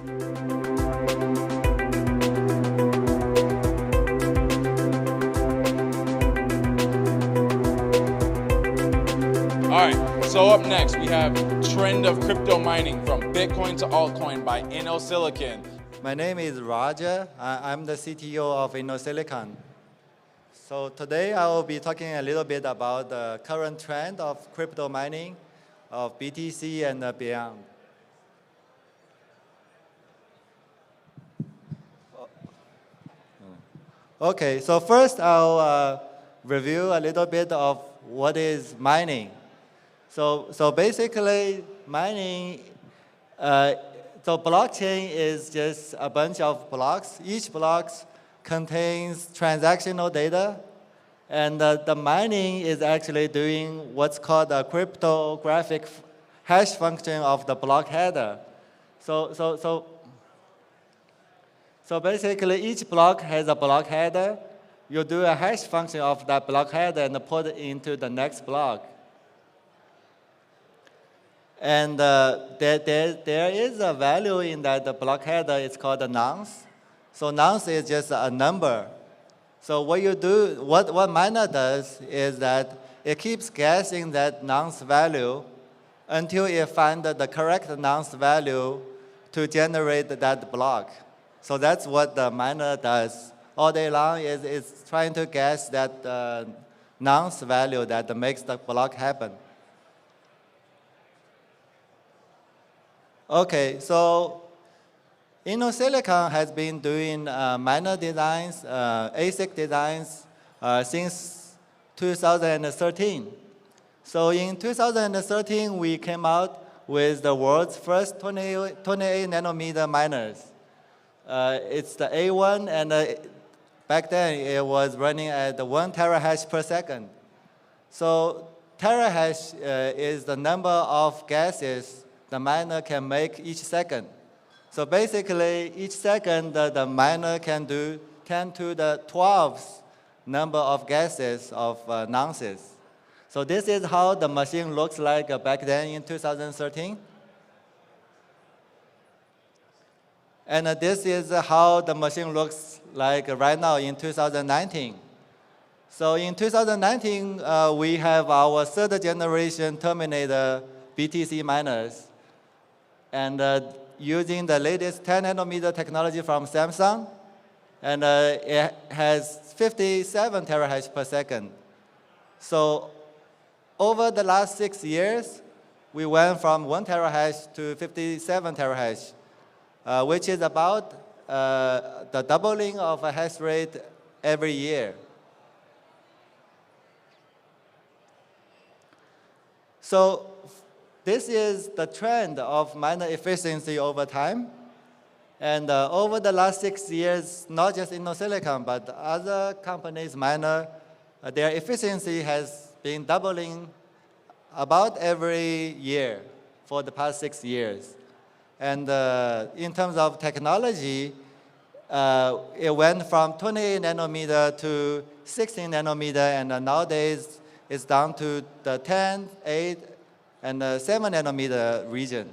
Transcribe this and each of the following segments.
All right, so up next we have Trend of Crypto Mining from Bitcoin to Altcoin by Innosilicon. My name is Roger. I'm the CTO of InnoSilicon. So today I will be talking a little bit about the current trend of crypto mining, of BTC and beyond. Okay, so first I'll review a little bit of what is mining. So basically, mining, so blockchain is just a bunch of blocks. Each block contains transactional data, and the mining is actually doing what's called a cryptographic hash function of the block header. So basically, each block has a block header. You do a hash function of that block header and put it into the next block. And there is a value in that the block header. It's called a nonce. So nonce is just a number. So what you do, what miner does is that it keeps guessing that nonce value until it finds the correct nonce value to generate that block. So that's what the miner does all day long. Is trying to guess that nonce value that makes the block happen. Okay, so InnoSilicon has been doing miner designs, ASIC designs since 2013. So in 2013, we came out with the world's first 28 nanometer miners. It's the A1, and back then it was running at 1 terahash per second. So terahash is the number of gases the miner can make each second. So basically, each second, the miner can do 10 to the 12th number of gases of nonces. So this is how the machine looks like back then in 2013. And this is how the machine looks like right now in 2019. So in 2019, we have our third generation Terminator BTC miners. And using the latest 10 nanometer technology from Samsung, and it has 57 terahash per second. So over the last 6 years, we went from 1 terahash to 57 terahash, which is about the doubling of a hash rate every year. So this is the trend of miner efficiency over time. And over the last 6 years, not just InnoSilicon, but other companies' miner, their efficiency has been doubling about every year for the past 6 years. And in terms of technology, it went from 28 nanometer to 16 nanometer, and nowadays it's down to the 10, 8, and 7 nanometer region.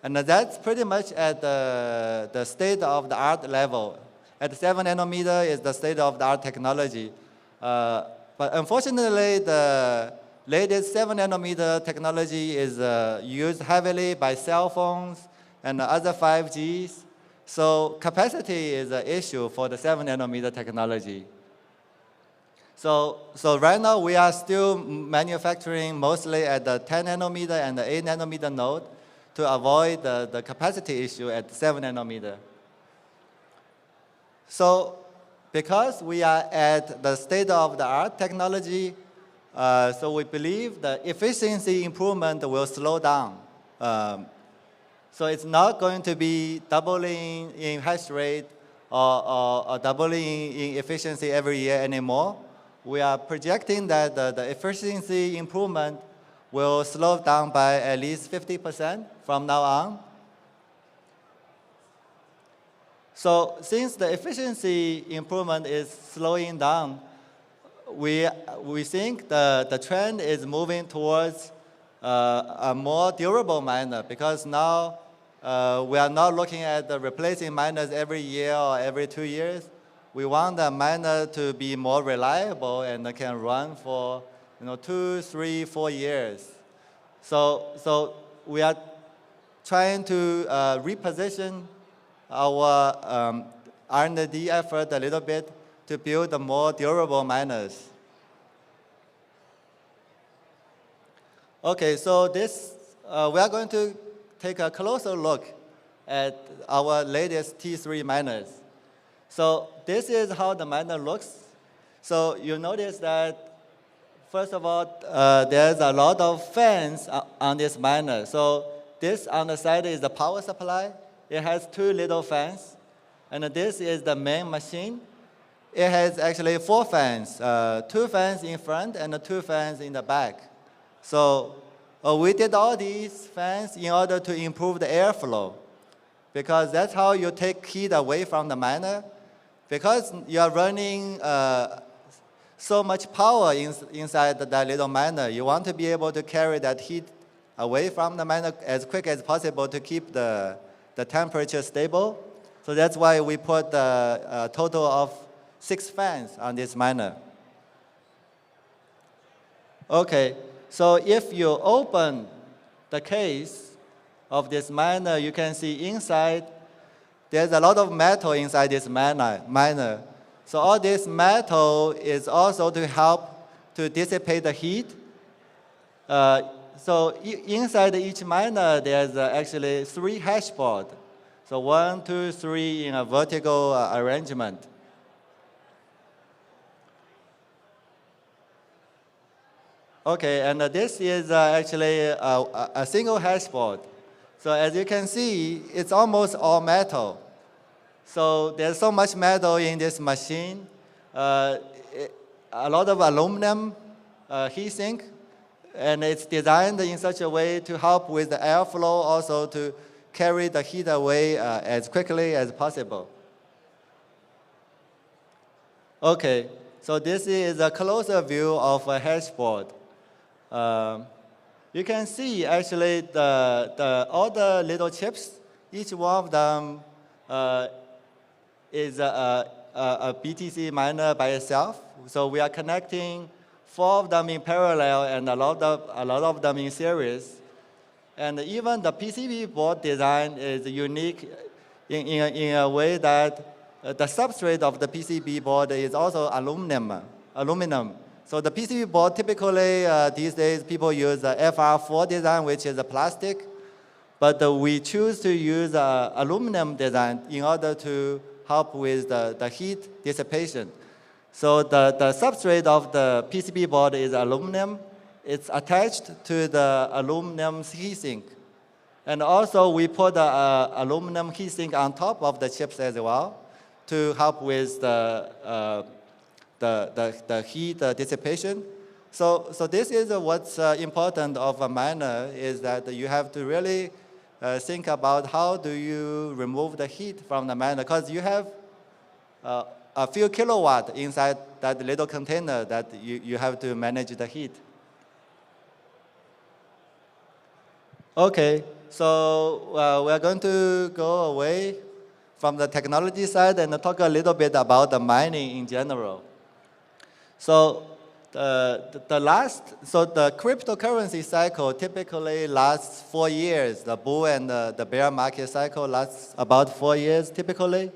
And that's pretty much at the state-of-the-art level. At 7 nanometer is the state-of-the-art technology. But unfortunately, the latest 7 nanometer technology is used heavily by cell phones and other 5Gs. So capacity is an issue for the 7 nanometer technology. So right now, we are still manufacturing mostly at the 10 nanometer and the 8 nanometer node to avoid the capacity issue at 7 nanometer. So because we are at the state-of-the-art technology, so we believe the efficiency improvement will slow down. So it's not going to be doubling in hash rate or doubling in efficiency every year anymore. We are projecting that the efficiency improvement will slow down by at least 50% from now on. So since the efficiency improvement is slowing down, we think the trend is moving towards a more durable miner, because now we are not looking at replacing miners every year or every 2 years. We want the miner to be more reliable and can run for 2, 3, 4 years. So we are trying to reposition our R&D effort a little bit to build more durable miners. Okay, so this, we are going to take a closer look at our latest T3 miners. So this is how the miner looks. So you notice that, first of all, there's a lot of fans on this miner. So this on the side is the power supply. It has 2 little fans. And this is the main machine. It has actually 4 fans, 2 fans in front and 2 fans in the back. So we did all these fans in order to improve the airflow, because that's how you take heat away from the miner. Because you are running so much power inside that little miner, you want to be able to carry that heat away from the miner as quick as possible to keep the temperature stable. So that's why we put a total of 6 fans on this miner. Okay, so if you open the case of this miner, you can see inside there's a lot of metal inside this miner. So all this metal is also to help to dissipate the heat. So inside each miner, there's actually 3 hash boards. So 1, 2, 3 in a vertical arrangement. Okay, and this is actually a single hash board. So as you can see, it's almost all metal. So there's so much metal in this machine. A lot of aluminum heat sink, and it's designed in such a way to help with the airflow, also to carry the heat away as quickly as possible. Okay, so this is a closer view of a hash board. You can see actually all the little chips, each one of them is a BTC miner by itself. So we are connecting 4 of them in parallel and a lot of them in series. And even the PCB board design is unique in a way that the substrate of the PCB board is also aluminum. So the PCB board, typically these days, people use the FR4 design, which is a plastic. But we choose to use aluminum design in order to help with the heat dissipation. So the substrate of the PCB board is aluminum. It's attached to the aluminum heatsink. And also, we put an aluminum heatsink on top of the chips as well to help with the heat dissipation. So this is what's important of a miner, is that you have to really think about how do you remove the heat from the miner, because you have a few kilowatt inside that little container that you have to manage the heat. Okay, so we're going to go away from the technology side and talk a little bit about the mining in general. So the cryptocurrency cycle typically lasts 4 years. The bull and the bear market cycle lasts about 4 years typically.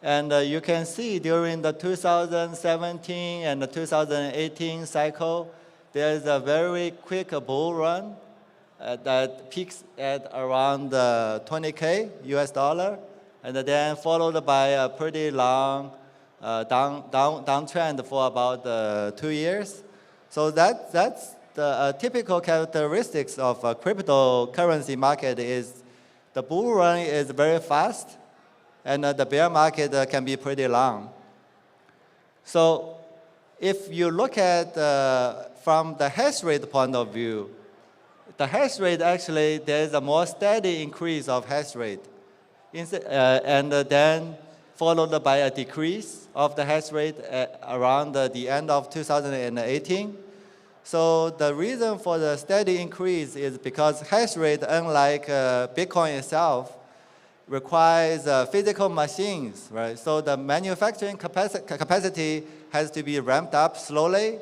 And you can see during the 2017 and the 2018 cycle, there's a very quick bull run that peaks at around $20K US dollar, and then followed by a pretty long downtrend for about 2 years. So that's the typical characteristics of a cryptocurrency market. Is the bull run is very fast, and the bear market can be pretty long. So if you look at from the hash rate point of view, the hash rate actually, there's a more steady increase of hash rate. And then followed by a decrease of the hash rate around the end of 2018. So the reason for the steady increase is because hash rate, unlike Bitcoin itself, requires physical machines, right? So the manufacturing capacity has to be ramped up slowly.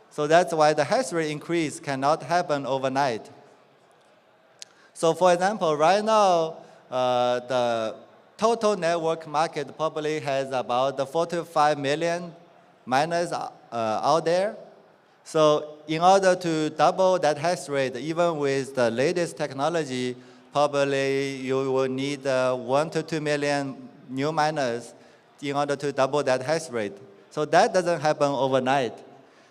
So that's why the hash rate increase cannot happen overnight. So for example, right now, the total network market probably has about 4 to 5 million miners out there. So in order to double that hash rate, even with the latest technology, probably you will need 1 to 2 million new miners in order to double that hash rate. So that doesn't happen overnight.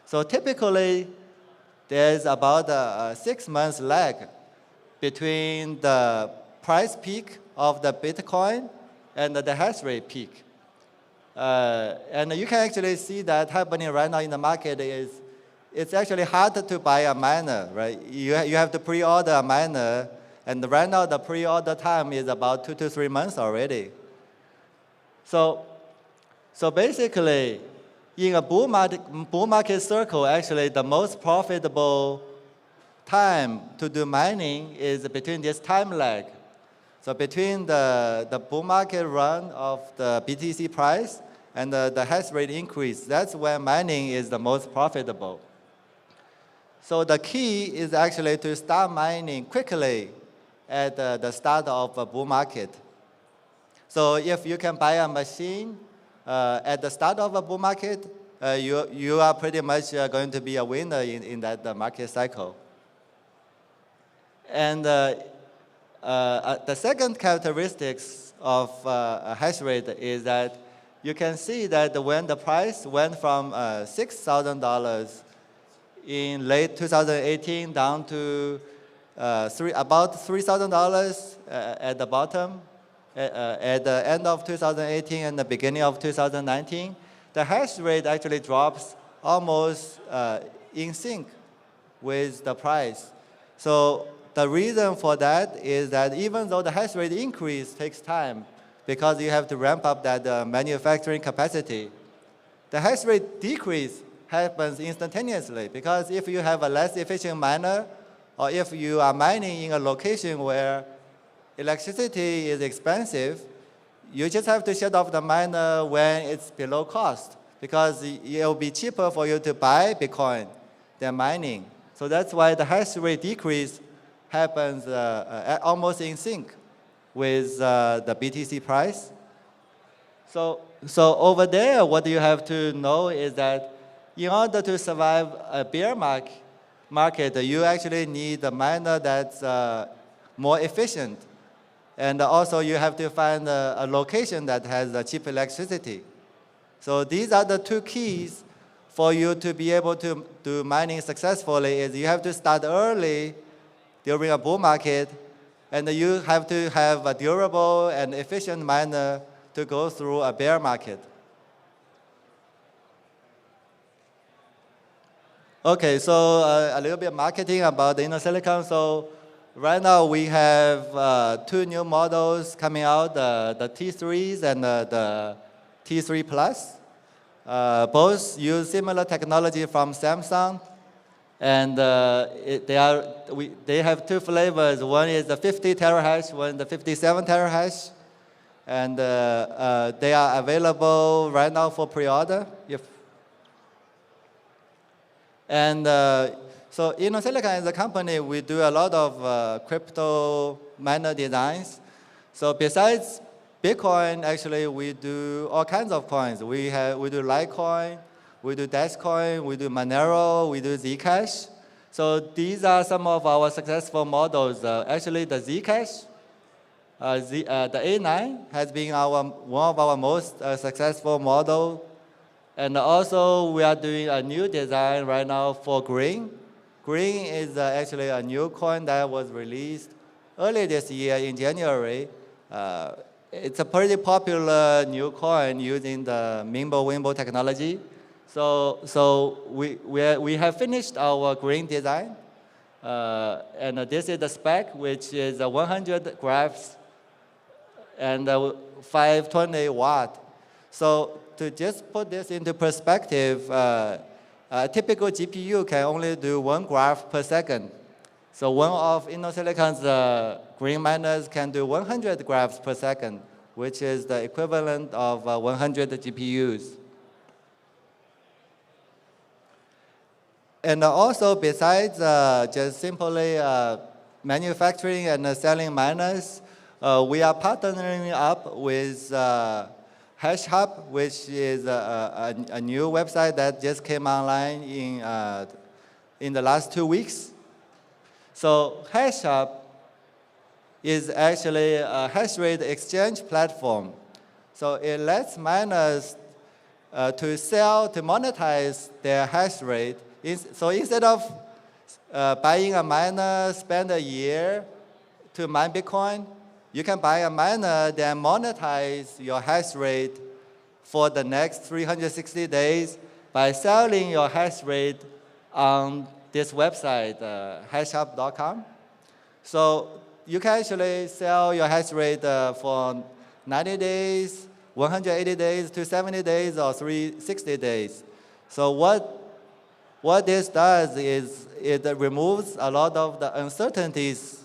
So typically, there's about a 6 months lag between the price peak of the Bitcoin and the hash rate peak. And you can actually see that happening right now in the market. It's actually harder to buy a miner, right? You have to pre-order a miner, and right now the pre-order time is about 2 to 3 months already. So basically, in a bull market circle, actually the most profitable time to do mining is between this time lag. So between the bull market run of the BTC price and the hash rate increase, that's when mining is the most profitable. So the key is actually to start mining quickly at the start of a bull market. So if you can buy a machine at the start of a bull market, you are pretty much going to be a winner in that market cycle. And the second characteristics of a hash rate is that you can see that when the price went from $6,000 in late 2018 down to about $3,000 at the bottom, at the end of 2018 and the beginning of 2019, the hash rate actually drops almost in sync with the price. So the reason for that is that even though the hash rate increase takes time because you have to ramp up that manufacturing capacity, the hash rate decrease happens instantaneously because if you have a less efficient miner or if you are mining in a location where electricity is expensive, you just have to shut off the miner when it's below cost because it will be cheaper for you to buy Bitcoin than mining. So that's why the hash rate decrease happens almost in sync with the BTC price. So over there, what you have to know is that in order to survive a bear market, you actually need a miner that's more efficient. And also you have to find a location that has cheap electricity. So these are the two keys for you to be able to do mining successfully is you have to start early during a bull market, and you have to have a durable and efficient miner to go through a bear market. Okay, so a little bit of marketing about the InnoSilicon. So right now we have 2 new models coming out, the T3s and the T3 Plus. Both use similar technology from Samsung. And they have 2 flavors. One is the 50 terahash, one is the 57 terahash. And they are available right now for pre-order. And so InnoSilicon as a company, we do a lot of crypto miner designs. So besides Bitcoin, actually, we do all kinds of coins. We do Litecoin, we do Dashcoin, we do Monero, we do Zcash. So these are some of our successful models. Actually, the Zcash, the A9 has been one of our most successful models. And also, we are doing a new design right now for Green. Green is actually a new coin that was released early this year in January. It's a pretty popular new coin using the Mimbo-Wimbo technology. So we have finished our Green design. And this is the spec, which is 100 graphs and 520 watt. So to just put this into perspective, A typical GPU can only do 1 graph per second. So one of InnoSilicon's green miners can do 100 graphs per second, which is the equivalent of 100 GPUs. And also, besides just simply manufacturing and selling miners, we are partnering up with Hashrate, which is a new website that just came online in the last 2 weeks. So Hashrate is actually a Hashrate Exchange platform. So it lets miners to monetize their hash rate. So instead of buying a miner, spend a year to mine Bitcoin, you can buy a miner, then monetize your hash rate for the next 360 days by selling your hash rate on this website, hashrate.com. So you can actually sell your hash rate for 90 days, 180 days, 270 days, or 360 days. So what this does is it removes a lot of the uncertainties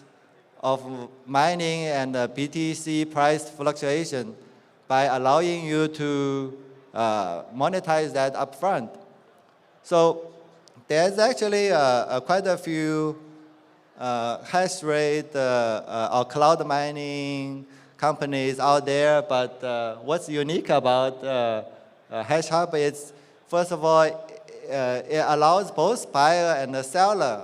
of mining and BTC price fluctuation by allowing you to monetize that upfront. So there's actually quite a few hash rate or cloud mining companies out there, but what's unique about Hashrate is, first of all, it allows both buyer and the seller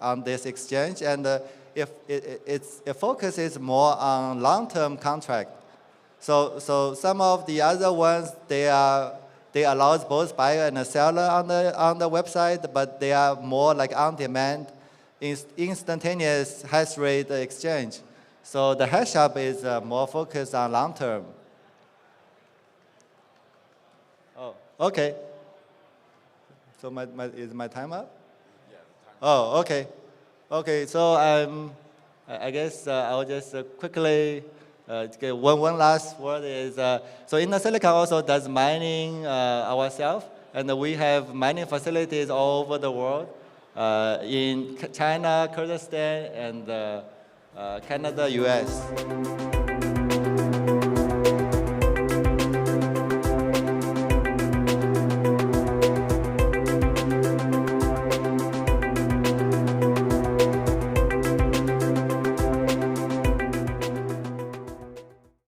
on this exchange, and it focuses more on long-term contract. So some of the other ones, they allows both buyer and the seller on the website, but they are more like on-demand, instantaneous hash rate exchange. So the Hashrate is more focused on long-term. Oh, okay. So is my time up? Yeah, time up. Oh, okay. Okay, so I guess I'll just quickly get one last word is, so InnoSilicon also does mining ourselves, and we have mining facilities all over the world, in China, Kyrgyzstan, and Canada, US.